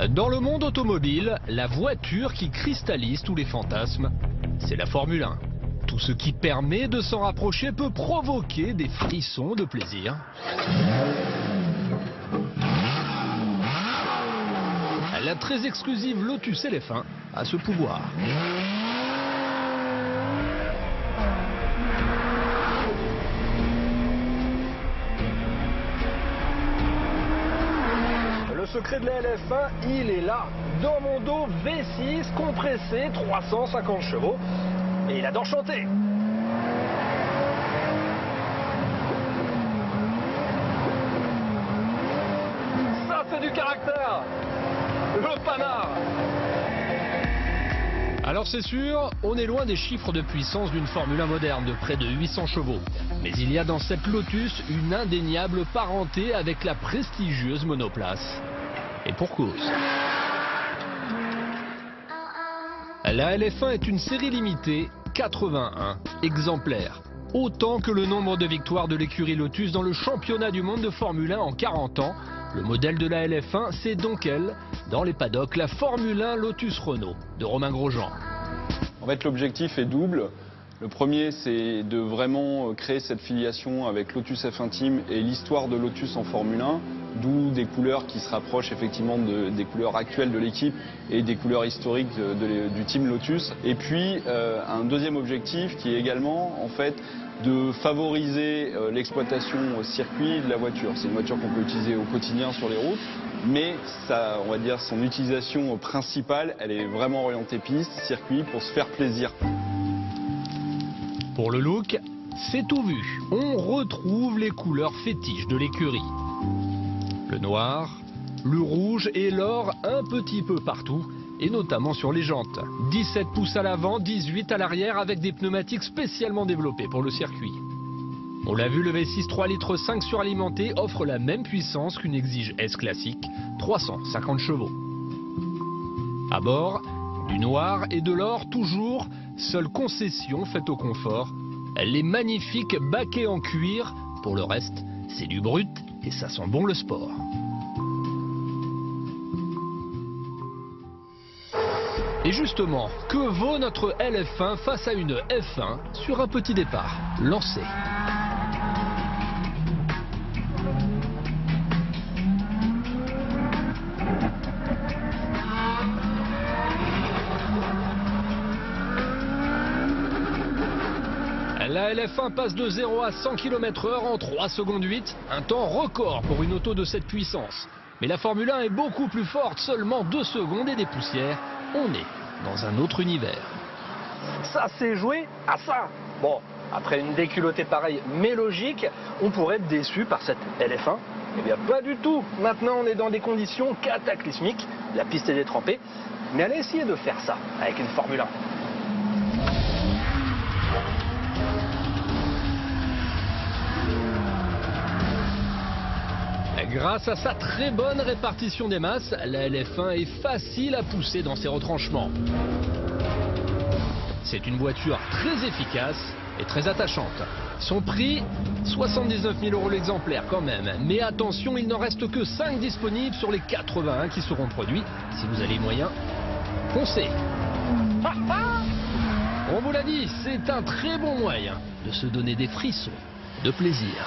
Dans le monde automobile, la voiture qui cristallise tous les fantasmes, c'est la Formule 1. Tout ce qui permet de s'en rapprocher peut provoquer des frissons de plaisir. La très exclusive Lotus LF1 a ce pouvoir. Le secret de la LF1, il est là. Dans mon dos, V6 compressé, 350 chevaux. Et il adore chanter. Ça, c'est du caractère. Le panard. Alors c'est sûr, on est loin des chiffres de puissance d'une Formule 1 moderne de près de 800 chevaux. Mais il y a dans cette Lotus une indéniable parenté avec la prestigieuse monoplace. Et pour cause. La LF1 est une série limitée, 81 exemplaires. Autant que le nombre de victoires de l'écurie Lotus dans le championnat du monde de Formule 1 en 40 ans. Le modèle de la LF1, c'est donc elle, dans les paddocks, la Formule 1 Lotus Renault de Romain Grosjean. En fait, l'objectif est double. Le premier, c'est de vraiment créer cette filiation avec Lotus F1 Team et l'histoire de Lotus en Formule 1, d'où des couleurs qui se rapprochent effectivement des couleurs actuelles de l'équipe et des couleurs historiques du team Lotus. Et puis, un deuxième objectif qui est également, en fait, de favoriser l'exploitation au circuit de la voiture. C'est une voiture qu'on peut utiliser au quotidien sur les routes, mais ça, on va dire, son utilisation principale, elle est vraiment orientée piste, circuit, pour se faire plaisir. Pour le look, c'est tout vu. On retrouve les couleurs fétiches de l'écurie. Le noir, le rouge et l'or un petit peu partout, et notamment sur les jantes. 17 pouces à l'avant, 18 à l'arrière avec des pneumatiques spécialement développés pour le circuit. On l'a vu, le V6 3,5 litres suralimenté offre la même puissance qu'une Exige S classique, 350 chevaux. À bord, du noir et de l'or toujours, seule concession faite au confort, les magnifiques baquets en cuir. Pour le reste, c'est du brut et ça sent bon le sport. Et justement, que vaut notre LF1 face à une F1 sur un petit départ lancé? La LF1 passe de 0 à 100 km/h en 3 secondes 8, un temps record pour une auto de cette puissance. Mais la Formule 1 est beaucoup plus forte, seulement 2 secondes et des poussières. On est dans un autre univers. Ça, c'est joué à ça. Bon, après une déculottée pareille, mais logique, on pourrait être déçu par cette LF1. Eh bien, pas du tout. Maintenant, on est dans des conditions cataclysmiques. La piste est détrempée. Mais allez essayer de faire ça avec une Formule 1. Grâce à sa très bonne répartition des masses, la LF1 est facile à pousser dans ses retranchements. C'est une voiture très efficace et très attachante. Son prix, 79 000 € l'exemplaire quand même. Mais attention, il n'en reste que 5 disponibles sur les 81 qui seront produits. Si vous avez les moyens, foncez. On vous l'a dit, c'est un très bon moyen de se donner des frissons de plaisir.